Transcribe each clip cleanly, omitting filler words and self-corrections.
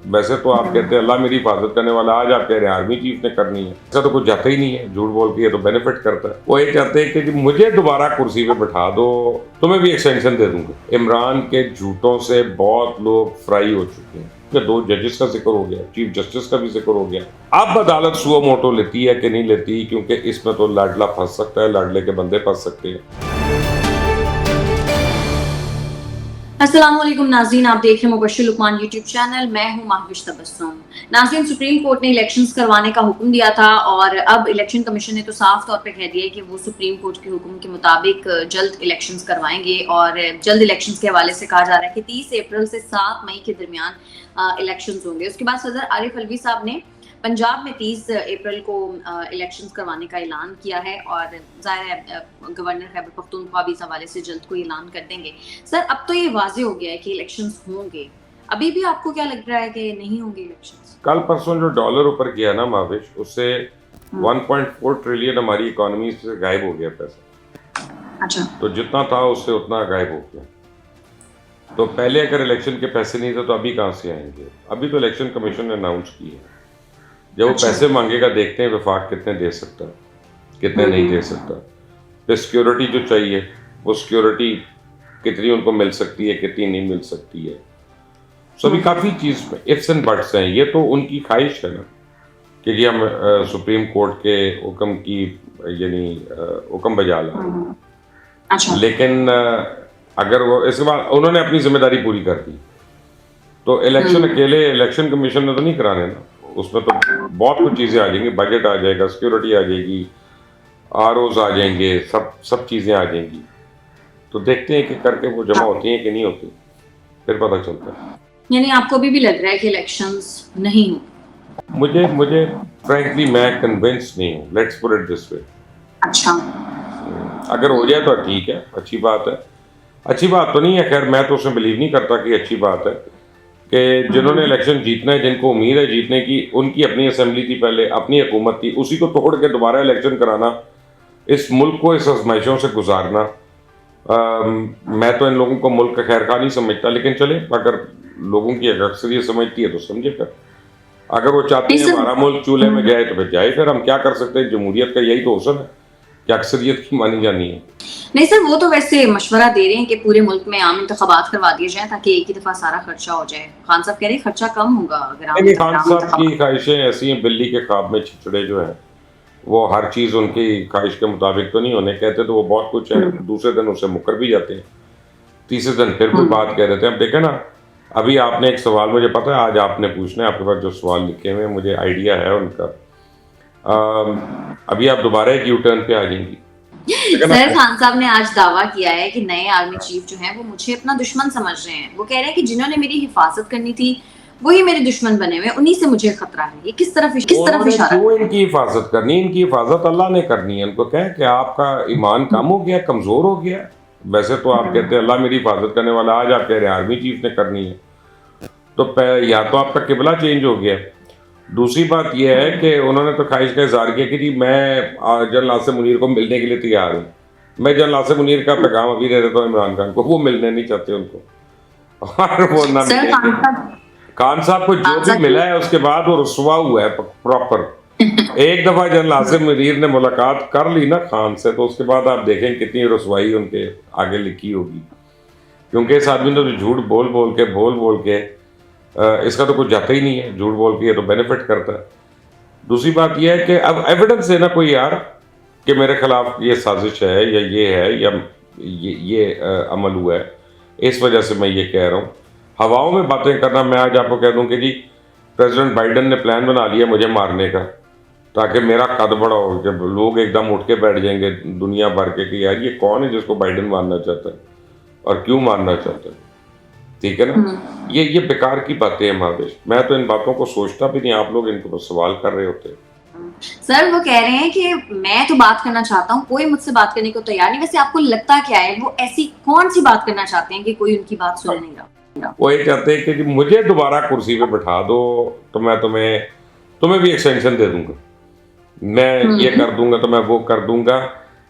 वैसे तो आप कहते हैं अल्लाह मेरी हिफाजत करने वाला, आज आप कह रहे हैं आर्मी चीफ ने करनी है। ऐसा तो कुछ जाता ही नहीं है, झूठ बोल के ये तो बेनिफिट करता है। वो ये चाहते हैं कि जी मुझे दोबारा कुर्सी पे बैठा दो, तुम्हें भी एक्सटेंशन दे दूंगा। इमरान के झूठों से बहुत लोग फ्राई हो चुके हैं। 2 जजेस का जिक्र हो गया, चीफ जस्टिस का भी जिक्र हो गया। अब अदालत सुओ मोटो लेती है कि नहीं लेती, क्योंकि इसमें तो लाडला फंस सकता है, लाडले के बंदे फंस सकते हैं। अस्सलाम वालेकुम नाज़रीन, आप देख रहे हैं मुबश्शिर लुकमान यूट्यूब चैनल। मैं हूं महविश तबस्सुम। नाज़रीन, सुप्रीम कोर्ट ने इलेक्शंस करवाने का हुक्म दिया था और अब इलेक्शन कमीशन ने तो साफ तौर पे कह दिया है कि वो सुप्रीम कोर्ट के हुक्म के मुताबिक जल्द इलेक्शंस करवाएंगे। और जल्द इलेक्शंस के हवाले से कहा जा रहा है कि 30 अप्रैल से 7 मई के दरमियान इलेक्शंस होंगे। उसके बाद सदर आरिफ अलवी साहब ने पंजाब में 30 अप्रैल को इलेक्शंस करवाने का ऐलान किया है और ज़ाहिर है गवर्नर खैबर पख्तूनख्वा भी इस हवाले से जल्द कोई ऐलान कर देंगे। सर, अब तो ये वाज़ेह हो गया है कि इलेक्शंस होंगे, अभी भी आपको क्या लग रहा है कि नहीं होंगे इलेक्शंस? कल परसों जो डॉलर ऊपर गया ना माविश, उससे 1.4 ट्रिलियन हमारी इकोनॉमी से गायब हो गया पैसा। अच्छा। तो जितना था उससे उतना गायब हो गया। तो पहले अगर इलेक्शन के पैसे नहीं थे तो अभी कहाँ से आएंगे? अभी तो इलेक्शन कमीशन ने अनाउंस की है, जब वो पैसे मांगेगा देखते हैं वफाक कितने दे सकता है, कितने नहीं दे सकता। तो सिक्योरिटी जो चाहिए वो सिक्योरिटी कितनी उनको मिल सकती है, कितनी नहीं मिल सकती है। सभी काफ़ी चीज़ में इफ्स एंड बट्स हैं। ये तो उनकी ख्वाहिश है ना कि जी हम सुप्रीम कोर्ट के हुक्म की यानी हुक्म बजा लाएं। अच्छा। लेकिन अगर वो इसके बाद उन्होंने अपनी जिम्मेदारी पूरी कर दी तो इलेक्शन अकेले इलेक्शन कमीशन ने तो नहीं कराने ना, उसमें तो बहुत कुछ चीज़ें आ जाएंगी, बजट आ जाएगा, सिक्योरिटी आ जाएगी, आरओज आ जाएंगे, सब चीज़ें आ जाएंगी। तो देखते हैं कि करके वो जमा होती हैं कि नहीं होती, फिर पता चलता है। यानी आपको अभी भी लग रहा है कि इलेक्शंस नहीं हों? मुझे फ्रैंकली मैं कन्विंस नहीं हूँ, let's put it this way. अच्छा। अगर हो जाए तो ठीक है, अच्छी बात है। अच्छी बात तो नहीं है, खैर मैं तो उसमें बिलीव नहीं करता कि अच्छी बात है कि जिन्होंने इलेक्शन जीतना है, जिनको उम्मीद है जीतने की, उनकी अपनी असेंबली थी, पहले अपनी हुकूमत थी, उसी को तोड़ के दोबारा इलेक्शन कराना, इस मुल्क को इस आजमाइशों से गुजारना, मैं तो इन लोगों को मुल्क का खैर खा नहीं समझता। लेकिन चले, अगर लोगों की अक्सरियत समझती है तो समझे। कर अगर वो चाहते हैं हमारा मुल्क चूल्हे में जाए तो फिर जाए, फिर हम क्या कर सकते हैं? जमहूरियत का यही तो हुस्न है कि अक्सरियत की मानी जानी है। नहीं सर, वो तो वैसे मशवरा दे रहे हैं कि पूरे मुल्क में आम इंतखाबात करवा दिए जाएं ताकि एक ही दफा सारा खर्चा हो जाए। खान साहब कह रहे हैं खर्चा कम होगा अगर आम नहीं, खान साहब की ख्वाहिशें ऐसी हैं, बिल्ली के ख्वाब में छिछड़े जो हैं, वो हर चीज़ उनकी ख्वाहिश के मुताबिक तो नहीं होने कहते, तो वो बहुत कुछ है, दूसरे दिन उससे मुकर भी जाते हैं, तीसरे दिन फिर कोई बात कह देते हैं। अब देखें ना, अभी आपने एक सवाल, मुझे पता है आज आपने पूछना है, आपके पास जो सवाल लिखे हुए हैं मुझे आइडिया है उनका। अभी आप दोबारा एक यू टर्न पे आ जाएंगी। सर, खान साहब ने आज दावा किया है कि नए आर्मी चीफ जो हैं वो मुझे अपना दुश्मन समझ रहे हैं। वो कह रहे हैं कि जिन्होंने मेरी हिफाजत करनी थी वही मेरे दुश्मन बने हुए, उन्हीं से मुझे खतरा है। ये किस तरफ इशारा? क्यों इनकी हिफाजत करनी? इनकी हिफाजत अल्लाह ने करनी है। इनको कहें कि आपका ईमान कम हो गया, कमजोर हो गया। वैसे तो आप कहते हैं अल्लाह मेरी हिफाजत करने वाला, आज आप कह रहे हैं आर्मी चीफ ने करनी है। तो या तो आपका किबला चेंज हो गया। दूसरी बात यह है कि उन्होंने तो ख्वाहिश का इजहार किया कि जी मैं जनरल आसिम मुनीर को मिलने के लिए तैयार हूँ। मैं जनरल आसिम मुनीर का पैगाम अभी दे देता हूँ इमरान खान को, वो मिलने नहीं चाहते उनको, और वो ना खान साहब को जो भी मिला है उसके बाद वो रुसवा हुआ है प्रॉपर। एक दफा जनरल आसिम मुनीर ने मुलाकात कर ली ना खान से, तो उसके बाद आप देखें कितनी रुसवाई उनके आगे लिखी होगी, क्योंकि इस आदमी ने तो झूठ बोल बोल के इसका तो कुछ जाता ही नहीं है, झूठ बोल के ये तो बेनिफिट करता है। दूसरी बात यह है कि अब एविडेंस है ना कोई यार कि मेरे खिलाफ ये साजिश है या ये है या ये अमल हुआ है, इस वजह से मैं ये कह रहा हूँ। हवाओं में बातें करना, मैं आज आपको कह दूं कि जी प्रेसिडेंट बाइडन ने प्लान बना लिया मुझे मारने का, ताकि मेरा कद बड़ा हो, जब लोग एकदम उठ के बैठ जाएंगे दुनिया भर के कि यार ये कौन है जिसको बाइडन मारना चाहता है और क्यों मारना चाहता है। ठीक है ना, ये बेकार की बातें हैं महावेश। मैं तो इन बातों को सोचता भी नहीं, आप लोग इनको सवाल कर रहे होते हैं। सर, वो कह रहे हैं कि मैं तो बात करना चाहता हूँ, कोई मुझसे बात करने को तैयार नहीं। वैसे आपको लगता क्या है, वो ऐसी कौन सी बात करना चाहते हैं कि कोई उनकी बात सुन नहीं रहा? वो ये चाहते हैं कि मुझे दोबारा कुर्सी पे बैठा दो तो मैं तुम्हें भी एक्सटेंशन दे दूंगा, मैं ये कर दूंगा तो मैं वो कर दूंगा।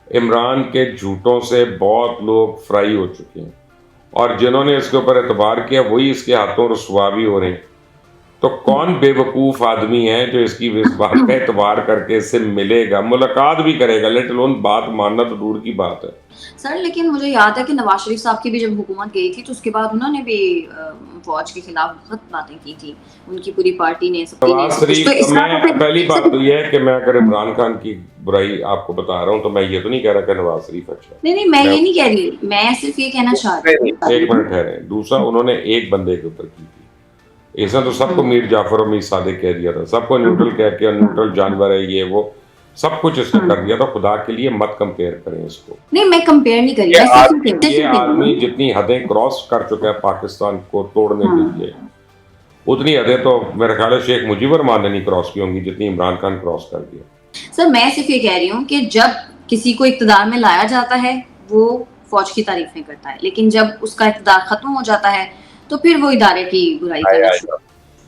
इमरान के झूठों से बहुत लोग फ्राई हो चुके हैं और जिन्होंने इसके ऊपर एतबार किया वही इसके हाथों रुसवा भी हो रहे हैं। तो कौन बेवकूफ़ आदमी है जो इसकी इस बात का एतबार करके इससे मिलेगा, मुलाकात भी करेगा, लेट अलोन बात मानना तो दूर की बात है। सर लेकिन मुझे याद है कि नवाज शरीफ साहब की भी जब हुकूमत गई थी तो उसके बाद उन्होंने भी फौज के खिलाफ बहुत बातें की थी, उनकी पूरी पार्टी ने, सबकी ने, नवाज सब कुछ। शरीफ तो इस मैं बात पे पहली बात सर तो ये है कि मैं अगर इमरान खान की बुराई आपको बता रहा हूँ तो मैं ये तो नहीं कह रहा कि नवाज शरीफ अच्छा है। नहीं मैं मैं ये नहीं कह रही, मैं सिर्फ ये कहना चाह रही एक हूँ। मिनट ठहरे, दूसरा उन्होंने एक बंदे के ऊपर की थी, इसने तो सबको मीर जाफर और मीर सादिक कह दिया था, सबको न्यूट्रल कह के, न्यूट्रल जानवर है ये वो, सब कुछ इसने कर दिया था। खुदा के लिए मत कंपेयर करें इसको। नहीं मैं कंपेयर नहीं कर रही, ये मैं सिर्फ आदमी ये आदमी जितनी हदें क्रॉस कर चुका है पाकिस्तान को तोड़ने के लिए, उतनी हदें तो मेरे ख्याल है शेख मुजीबुर रहमान ने नहीं क्रॉस की होंगी जितनी इमरान खान क्रॉस कर दिया। सर मैं सिर्फ ये कह रही हूँ कि जब किसी को इक़्तिदार में लाया जाता है वो फौज की तारीफें करता है, लेकिन जब उसका इक़्तिदार खत्म हो जाता है तो फिर वो इदारे की बुराई करना शुरू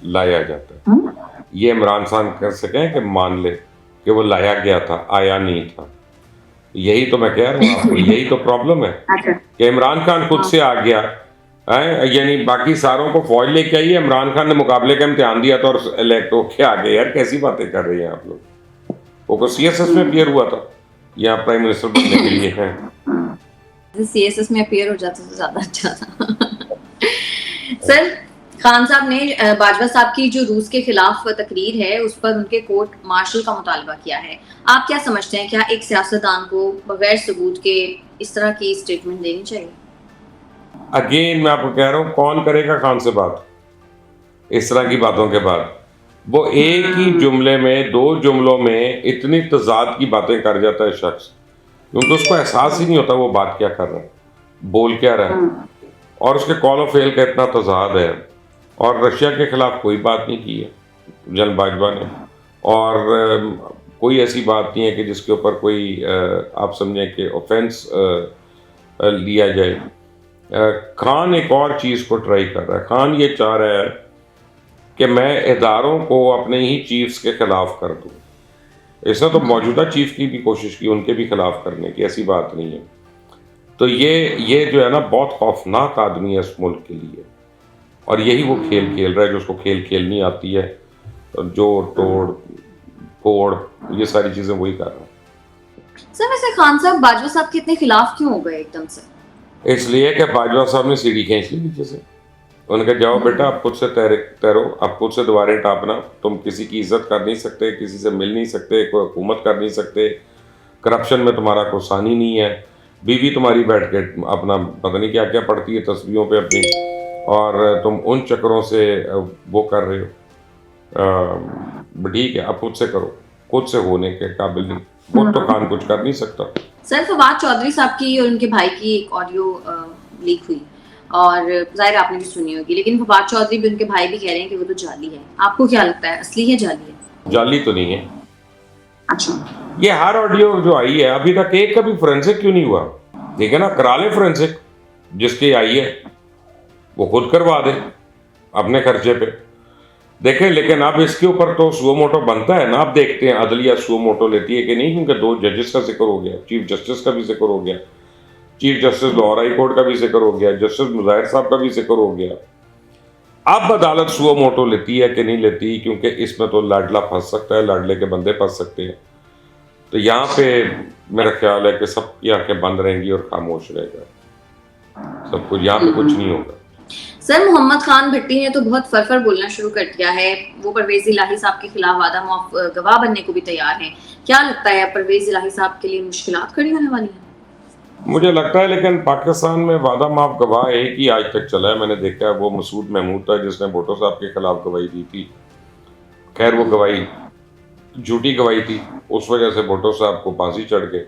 लाया जाता है। ये इमरान खान कर सकें कि मान ले कि वो लाया गया था, आया नहीं था। यही तो मैं कह रहा हूँ आपको, यही तो प्रॉब्लम है कि इमरान खान खुद से आ गया है, यानी बाकी सारों को फौज लेके आई है, इमरान खान ने मुकाबले का इम्तिहान दिया था और इलेक्ट होके आ गए। यार कैसी बातें कर रहे हैं आप लोग। वो CSS में अपियर हुआ था या प्राइम मिनिस्टर बनने के लिए है। CSS में अपियर हो जाता तो ज्यादा अच्छा था। सर खान साहब ने बाजवा साहब की जो रूस के खिलाफ तकरीर है उस पर उनके कोर्ट मार्शल का मुतालबा किया है। आप क्या समझते हैं, क्या एक सियासतदान को बगैर सबूत के इस तरह की स्टेटमेंट देनी चाहिए? अगेन मैं आपको कह रहा हूँ, कौन करेगा खान से बात इस तरह की बातों के बाद? वो एक ही जुमले में, दो जुमलों में इतनी तजाद की बातें कर जाता है शख्स, क्योंकि उसको एहसास ही नहीं होता वो बात क्या कर रहा है, बोल क्या रहा है, और उसके कॉल ऑफ फेल का इतना तजाद है। और रशिया के खिलाफ कोई बात नहीं की है जनरल बाजवा ने, और कोई ऐसी बात नहीं है कि जिसके ऊपर कोई आप समझें कि ऑफेंस लिया जाए। खान एक और चीज़ को ट्राई कर रहा है। खान ये चाह रहा है कि मैं इदारों को अपने ही चीफ्स के खिलाफ कर दूं। इसने तो मौजूदा चीफ की भी कोशिश की उनके भी खिलाफ करने की, ऐसी बात नहीं है। तो ये जो है ना, बहुत खौफनाक आदमी है इस मुल्क के लिए, और यही वो खेल खेल रहा है जो उसको खेल खेलनी आती है, जोड़ तोड़ फोड़, ये सारी चीज़ें वही कर रहा है। सर वैसे खान साहब बाजवा साहब के इतने खिलाफ क्यों हो गए एकदम से? इसलिए कि बाजवा साहब ने सीढ़ी खींच ली नीचे से। उनका जाओ बेटा, आप खुद से तैरो, आप खुद से दीवारें टापना, तुम किसी की इज्जत कर नहीं सकते, किसी से मिल नहीं सकते, कोई हुकूमत कर नहीं सकते, करप्शन में तुम्हारा कोई सानी नहीं है, बीवी तुम्हारी बैठ के अपना पता नहीं क्या क्या पढ़ती है तस्वीरों पे अपनी, और तुम उन चक्करों से वो कर रहे हो। ठीक है, आप खुद से करो, खुद से होने के काबिल नहीं, खुद तो खान कुछ कर नहीं सकता। सर फवाद चौधरी साहब की और उनके भाई की एक ऑडियो लीक हुई और जाहिर आपने भी सुनी होगी, लेकिन फवाद चौधरी भी उनके भाई भी कह रहे हैं कि वो तो जाली है। आपको क्या लगता है, असली है जाली है? जाली तो नहीं है। अच्छा, ये हर ऑडियो जो आई है अभी तक एक का भी फोरेंसिक क्यों नहीं हुआ? ठीक है ना, करा ले फोरेंसिक, जिसकी आई है वो खुद करवा दे अपने खर्चे पे, देखें। लेकिन अब इसके ऊपर तो सुओ मोटो बनता है ना, अब देखते हैं अदलिया सुओ मोटो लेती है कि नहीं, क्योंकि 2 जजेस का जिक्र हो गया, चीफ जस्टिस का भी जिक्र हो गया, chief justice Lahore high court का भी जिक्र हो गया, जस्टिस मुजाहिर साहब का भी जिक्र हो गया। अब अदालत सुओ मोटो लेती है कि नहीं लेती, क्योंकि इसमें तो लाडला फंस सकता है, लाडले के बंदे फंस सकते हैं। तो यहाँ पे मेरा ख्याल है कि सबकी आंखें बंद रहेंगी और खामोश रहेगा सब कुछ, यहाँ पे कुछ नहीं होगा। सर मोहम्मद खान भट्टी ने तो बहुत फरफर बोलना शुरू कर दिया है, वो परवेज इलाही साहब के खिलाफ वादा माफ गवाह बनने को भी तैयार हैं। क्या लगता है परवेज इलाही साहब के लिए मुश्किलात खड़ी होने वाली हैं? मुझे लगता है, लेकिन पाकिस्तान में वादा माफ गवाह एक ही आज तक चला है, मैंने देखा है, वो मसूद महमूद था जिसने भुट्टो साहब के खिलाफ गवाही दी थी। खैर वो गवाही झूठी गवाही थी, उस वजह से भुट्टो साहब को फांसी चढ़ गई,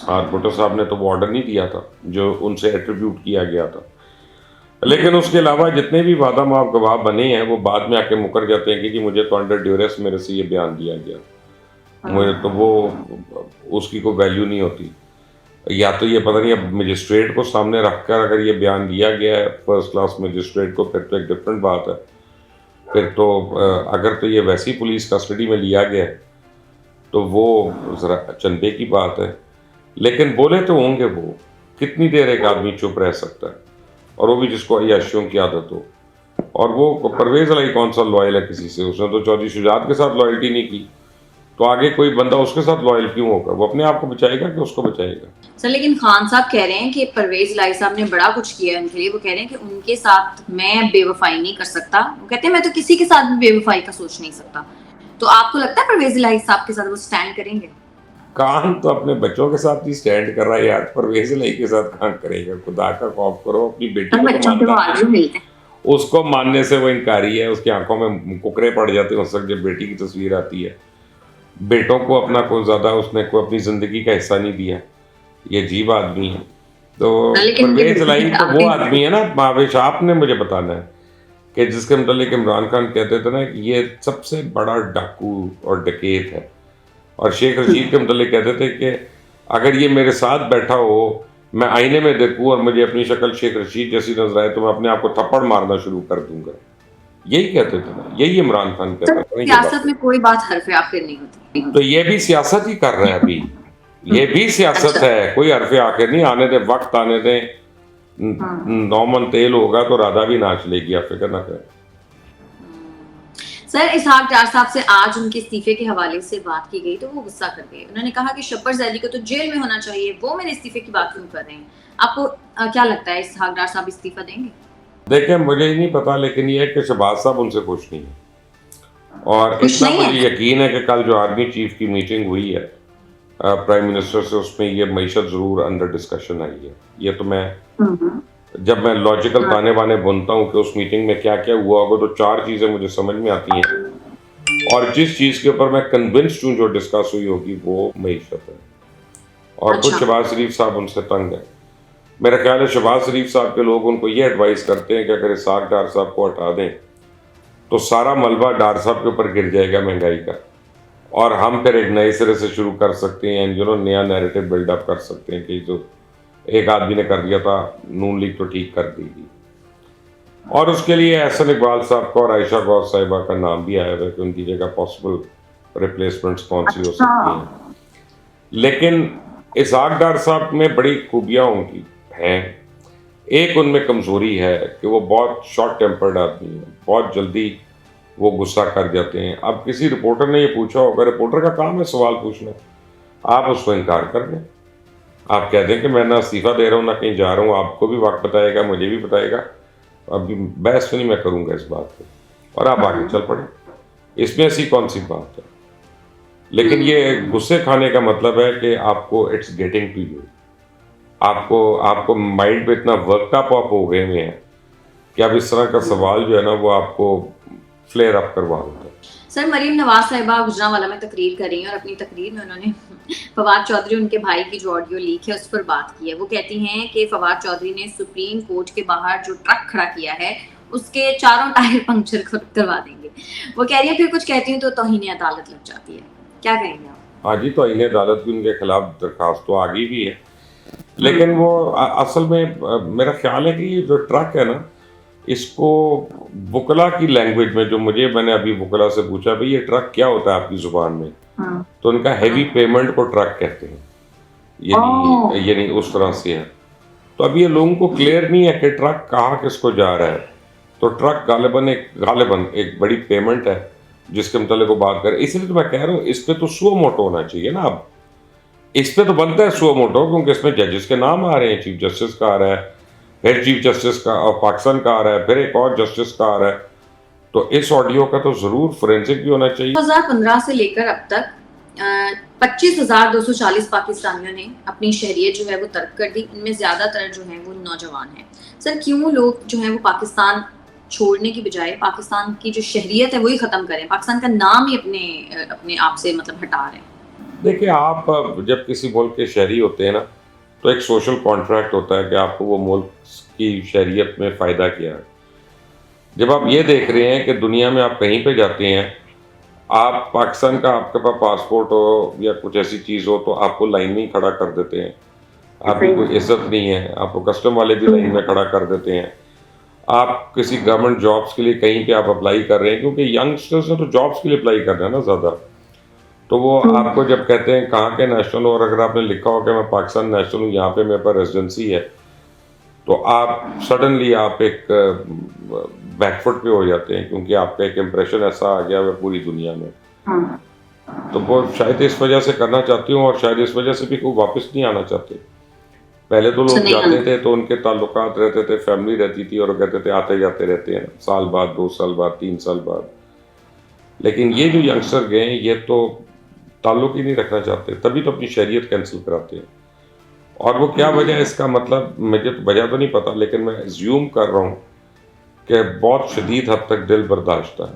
और भुट्टो साहब ने तो वो ऑर्डर नहीं दिया था जो उनसे एट्रीब्यूट किया गया था। लेकिन उसके अलावा जितने भी वादा माफ गवाह बने हैं वो बाद में आके मुकर जाते हैं कि जी मुझे तो अंडर ड्यूरेस मेरे से ये बयान दिया गया, मुझे तो वो उसकी कोई वैल्यू नहीं होती। या तो ये पता नहीं, अब मजिस्ट्रेट को सामने रखकर अगर ये बयान दिया गया है फर्स्ट क्लास मजिस्ट्रेट को, फिर तो एक डिफरेंट बात है। फिर तो अगर तो ये वैसी पुलिस कस्टडी में लिया गया है तो वो ज़रा चंदे की बात है। लेकिन बोले तो होंगे वो, कितनी देर एक आदमी चुप रह सकता है, और वो भी जिसको अय्याशियों की आदत हो। और वो परवेज लाई कौन सा लॉयल है किसी से? उसने तो चौधरी शुजात के साथ लॉयल्टी नहीं की, तो आगे कोई बंदा उसके साथ लॉयल क्यों होगा? वो अपने आप को बचाएगा कि उसको बचाएगा? सर लेकिन खान साहब कह रहे हैं कि परवेज लाई साहब ने बड़ा कुछ किया है उनके लिए। वो कह रहे हैं कि उनके साथ मैं बेवफाई नहीं कर सकता। वो कहते हैं मैं तो किसी के साथ भी बेवफाई का सोच नहीं सकता। तो आपको लगता है परवेज लाई साहब के साथ वो स्टैंड करेंगे? कान तो अपने बच्चों के साथ ही स्टैंड कर रहा है यार, परवेज लाई के साथ कहाँ करेगा? खुदा का खौफ करो, अपनी बेटी को तो बच्चों के वो मानता है। आगे मिलते हैं। उसको मानने से वो इनकारी है, उसकी आंखों में कुकरे पड़ जाते हैं उस वक्त जब बेटी की तस्वीर आती है। बेटों को अपना कोई ज्यादा उसने कोई अपनी जिंदगी का हिस्सा नहीं दिया, ये अजीब आदमी है। तो लेकिन परवेज लाई तो वो आप आदमी है ना, महावेश आपने मुझे बताना है कि जिसके मतलब इमरान खान कहते थे ना कि ये सबसे बड़ा डाकू और डकैत है, और शेख रशीद के मतलब कहते थे कि अगर ये मेरे साथ बैठा हो, मैं आईने में देखूं और मुझे अपनी शक्ल शेख रशीद जैसी नजर आए तो मैं अपने आप को थप्पड़ मारना शुरू कर दूंगा। यही कहते थे ना, यही इमरान खान कहता था ना ये सियासत बात। में कोई बात हरफ आखिर नहीं होती। तो ये भी सियासत ही कर रहे हैं अभी, ये भी सियासत अच्छा। है, कोई हरफ आखिर नहीं। आने दे, वक्त आने दे, नौमन तेल होगा तो राधा भी नाच लेगी, आप फिक्र ना करें। सर इसहाक डार साहब से आज उनके इस्तीफे के हवाले से बात की गई तो वो गुस्सा कर गए। उन्होंने कहा कि शब्बर जैदी को तो जेल में होना चाहिए, वो मेरे इस्तीफे की बात क्यों कर रहे हैं? आपको क्या लगता है इसहाक डार साहब इस्तीफा देंगे? देखिए मुझे ही नहीं पता, लेकिन ये है कि शहबाज साहब उनसे खुश नहीं है, और खुश इतना नहीं है? मुझे यकीन है कि कल जो आर्मी चीफ की मीटिंग हुई है प्राइम मिनिस्टर से, उसमें ये मईशत ज़रूर अंडर डिस्कशन आई है। ये तो मैं जब मैं लॉजिकल ताने बाने बुनता हूँ कि उस मीटिंग में क्या क्या हुआ होगा, तो चार चीज़ें मुझे समझ में आती हैं, और जिस चीज़ के ऊपर मैं कन्विंस्ड हूँ जो डिस्कस हुई होगी वो मईशत है। और कुछ अच्छा। शहबाज शरीफ साहब उनसे तंग है। मेरा ख्याल है शहबाज शरीफ साहब के लोग उनको ये एडवाइस करते हैं कि अगर इसहाक डार साहब को हटा दें तो सारा मलबा डार साहब के ऊपर गिर जाएगा महंगाई का, और हम फिर एक नए सिरे से शुरू कर सकते हैं, नया नैरेटिव बिल्डअप कर सकते हैं कि जो एक आदमी ने कर दिया था नून लीग तो ठीक कर देगी। और उसके लिए एहसन इकबाल साहब का और आयशा गौस साहिबा का नाम भी आया है कि उनकी जगह पॉसिबल रिप्लेसमेंट्स कौन सी हो सकती हैं। लेकिन इसहाक डार साहब में बड़ी खूबियाँ उनकी हैं। एक उनमें कमज़ोरी है कि वो बहुत शॉर्ट टेम्पर्ड आदमी है, बहुत जल्दी वो गुस्सा कर जाते हैं। अब किसी रिपोर्टर ने ये पूछा होगा, रिपोर्टर का काम है सवाल पूछना, आप उसको इनकार कर दें, आप कह दें कि मैं ना इस्तीफ़ा दे रहा हूँ ना कहीं जा रहा हूँ, आपको भी वक्त बताएगा, मुझे भी बताएगा, अभी बहस नहीं मैं करूँगा इस बात पे, और आप आगे चल पड़े। इसमें ऐसी कौन सी बात है? लेकिन ये गुस्से खाने का मतलब है कि आपको इट्स गेटिंग टू यू, आपको माइंड पे इतना वर्कअप आप हो गए हैं कि अब इस तरह का सवाल जो है ना वो आपको फ्लेयर अप करवा देता है। सर मरीम नवाज साहिबा गुजरांवाला में तकरीर कर रही हैं और अपनी तकरीर में उन्होंने फवाद चौधरी उनके भाई की जो ऑडियो लीक है उस पर बात की है। वो कहती हैं कि फवाद चौधरी ने सुप्रीम कोर्ट के बाहर जो ट्रक खड़ा किया है उसके चारों टायर पंक्चर करवा देंगे। वो कह रही है, फिर कुछ कहती हूँ तो तौहीन अदालत लग जाती है। क्या कहेंगे आप? हाँ जी, तो इन्हें अदालत की उनके खिलाफ दरखास्त तो आ गई भी है, लेकिन वो असल में मेरा ख्याल है कि ये जो ट्रक है ना, इसको वकला की लैंग्वेज में, जो मैंने अभी वकला से पूछा भाई ये ट्रक क्या होता है आपकी जुबान में, तो उनका हैवी पेमेंट को ट्रक कहते हैं, यानी उस तरह से है। तो अभी ये लोगों को क्लियर नहीं है कि ट्रक कहाँ किसको जा रहा है। तो ट्रक गालिबन एक बड़ी पेमेंट है जिसके मतलब को बात करें, इसलिए तो मैं कह रहा हूँ इस पे तो सुओ मोटो होना चाहिए ना। अब इस पे तो बनता है सुओ मोटो, क्योंकि इसमें जजेस के नाम आ रहे हैं, चीफ जस्टिस का आ रहा है, फिर चीफ जस्टिस का और पाकिस्तान का आ रहा है, फिर एक और जस्टिस का आ रहा है। तो इस ऑडियो का तो जरूर फोरेंसिक भी होना चाहिए। 2015 से लेकर अब तक 25,240 पाकिस्तानियों ने अपनी शहरियत जो है वो तर्क कर दी। इनमें ज्यादातर जो है वो नौजवान हैं। सर क्यों लोग जो है वो पाकिस्तान छोड़ने की बजाय पाकिस्तान की जो शहरियत है वही खत्म करें, पाकिस्तान का नाम ही अपने आप से मतलब हटा रहे हैं? देखिए, आप जब किसी मुल्क के शहरी होते हैं ना, तो एक सोशल कॉन्ट्रैक्ट होता है कि आपको वो मुल्क की शहरियत में फ़ायदा क्या है। जब आप ये देख रहे हैं कि दुनिया में आप कहीं पे जाते हैं, आप पाकिस्तान का आपके पास पासपोर्ट हो या कुछ ऐसी चीज़ हो तो आपको लाइन में ही खड़ा कर देते हैं, आपकी कोई इज्जत नहीं है, आपको कस्टम वाले भी लाइन में खड़ा कर देते हैं। आप किसी गवर्नमेंट जॉब्स के लिए कहीं पे आप अप्लाई कर रहे हैं, क्योंकि यंगस्टर्स ने तो जॉब्स के लिए अप्लाई कर रहे हैं ना ज़्यादा, तो वो आपको जब कहते हैं कहाँ के नेशनल हो, और अगर आपने लिखा हो कि मैं पाकिस्तान नेशनल हूँ, यहाँ पे मेरे पास रेजिडेंसी है, तो आप सडनली आप एक बैकफुट पे हो जाते हैं, क्योंकि आपका एक इम्प्रेशन ऐसा आ गया है पूरी दुनिया में। तो वो शायद इस वजह से करना चाहती हूँ, और शायद इस वजह से भी वो वापस नहीं आना चाहते। पहले तो लोग जाते थे तो उनके ताल्लुकात रहते थे, फैमिली रहती थी, और कहते थे आते जाते रहते हैं, साल बाद, 2 साल बाद, 3 साल बाद। लेकिन ये जो यंगस्टर गए हैं, ये तो ताल्लुक ही नहीं रखना चाहते, तभी तो अपनी शरीयत कैंसिल कराते हैं। और वो क्या वजह है इसका, मतलब मुझे तो वजह तो नहीं पता, लेकिन मैं एज्यूम कर रहा हूँ कि बहुत शदीद हद तक दिल बर्दाश्त है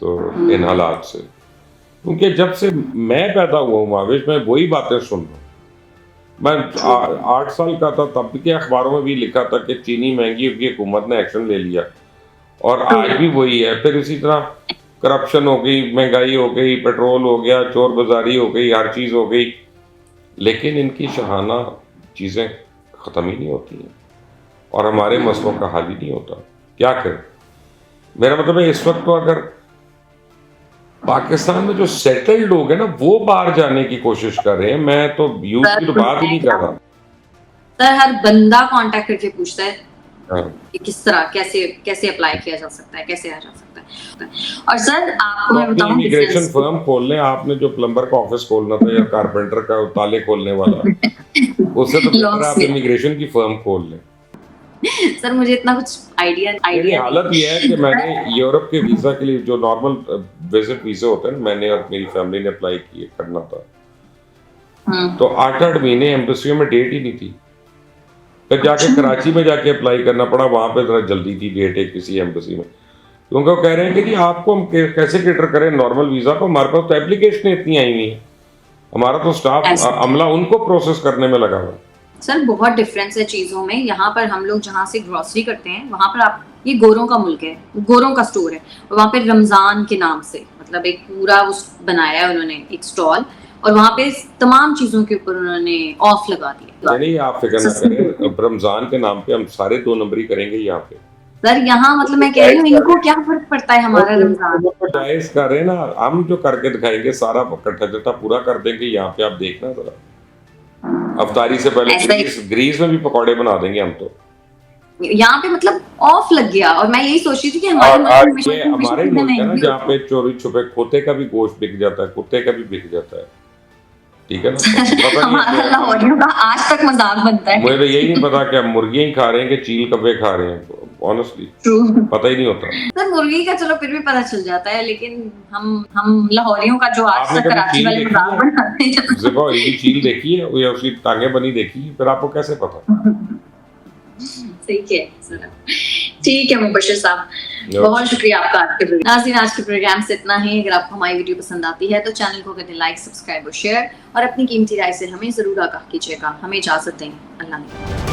तो इन हालात से। क्योंकि जब से मैं पैदा हुआ हूँ महावेश, मैं वही बातें सुन रहा हूँ। मैं 8 साल का था तब के अखबारों में भी लिखा था कि चीनी महंगी होगी, हुकूमत ने एक्शन ले लिया, और आज भी वही है। फिर इसी तरह करप्शन हो गई, महंगाई हो गई, पेट्रोल हो गया, चोर बाजारी हो गई, हर चीज़ हो गई, लेकिन इनकी शहाना चीज़ें ख़त्म ही नहीं होती हैं, और हमारे मसलों का हल ही नहीं होता। क्या करें? मेरा मतलब है, इस वक्त तो अगर पाकिस्तान में जो सेटल्ड लोग हैं ना, वो बाहर जाने की कोशिश कर रहे हैं। मैं तो यूथ की तो बात ही नहीं कर रहा। सर हर बंदा कांटेक्ट करके पूछता है हाँ। कि किस तरह कैसे अप्लाई किया जा सकता है, कैसे आ जा सकता है। और सर आपको मैं बताऊं, इमिग्रेशन फर्म खोल लें। आपने जो प्लम्बर का ऑफिस खोलना था या कारपेंटर का ताले खोलने वाला, उससे तो बेहतर आप इमिग्रेशन की फर्म खोल लें। सर मुझे इतना कुछ आइडिया हालत ये है कि मैंने यूरोप के वीजा के लिए जो नॉर्मल विजिट वीजा होते हैं, मैंने और मेरी फैमिली ने अप्लाई किए करना था, तो 8-8 महीने एम्बेसी में डेट ही नहीं थी। फिर जाके कराची में जाके अप्लाई करना पड़ा, वहां पे जरा जल्दी थी डेट है किसी एम्बेसी में, क्योंकि वो कह रहे हैं कि जी आपको हम कैसे कैटर करें नॉर्मल वीजा को, हमारे पास तो एप्लीकेशन इतनी आई हुई है, हमारा तो स्टाफ अमला उनको प्रोसेस करने में लगा हुआ है। सर बहुत डिफरेंस है चीजों में। यहाँ पर हम लोग जहाँ से ग्रोसरी करते हैं, वहां पर आप, ये गोरों का मुल्क है, गोरों का स्टोर है, और वहाँ पे रमजान के नाम से मतलब एक पूरा उस बनाया है उन्होंने एक स्टॉल, और वहाँ पे तमाम चीजों के ऊपर उन्होंने ऑफ लगा दिया। नहीं, आप फिक्र ना करें, रमजान के नाम पे हम सारे 2 नंबरी करेंगे यहाँ पे। सर यहाँ मतलब मैं कह रही हूँ, इनको क्या फर्क पड़ता है हमारा रमजान। जायज कर रहे हैं ना, हम जो करके दिखाएंगे सारा कट्टा पूरा कर देंगे यहाँ पे, आप देखना जरा। अफ्तारी से पहले ग्रीस में भी पकौड़े बना देंगे हम तो। यहाँ पे मतलब ऑफ लग गया, और मैं यही सोच रही थी कि हमारे मुल्क में है ना, जहाँ पे चोरी छुपे खोते का भी गोश्त बिक जाता है, कुत्ते का भी बिक जाता है, ठीक है ना। हमारा लाहौरियों का आज तक मजाक बनता है। मुझे तो यही नहीं पता कि हम मुर्गियां ही खा रहे हैं कि चील कब्बे खा रहे हैं, ऑनेस्टली पता ही नहीं होता। सर मुर्गी का चलो फिर भी पता चल जाता है, लेकिन हम लाहौरियों का जो आज तक कराची वाले मजाक बनाते हैं। देखो, ये चील देखी है या उसकी टांगे बनी देखी है, फिर आपको कैसे पता? सही है सर। ठीक है मुबश्शिर साहब, बहुत शुक्रिया आपका। नाज़रीन, आज के प्रोग्राम से इतना ही। अगर आपको हमारी वीडियो पसंद आती है तो चैनल को करें लाइक, सब्सक्राइब और शेयर, और अपनी कीमती राय से हमें जरूर आगाह कीजिएगा। हमें इजाजत दें। अल्लाह हाफ़िज़।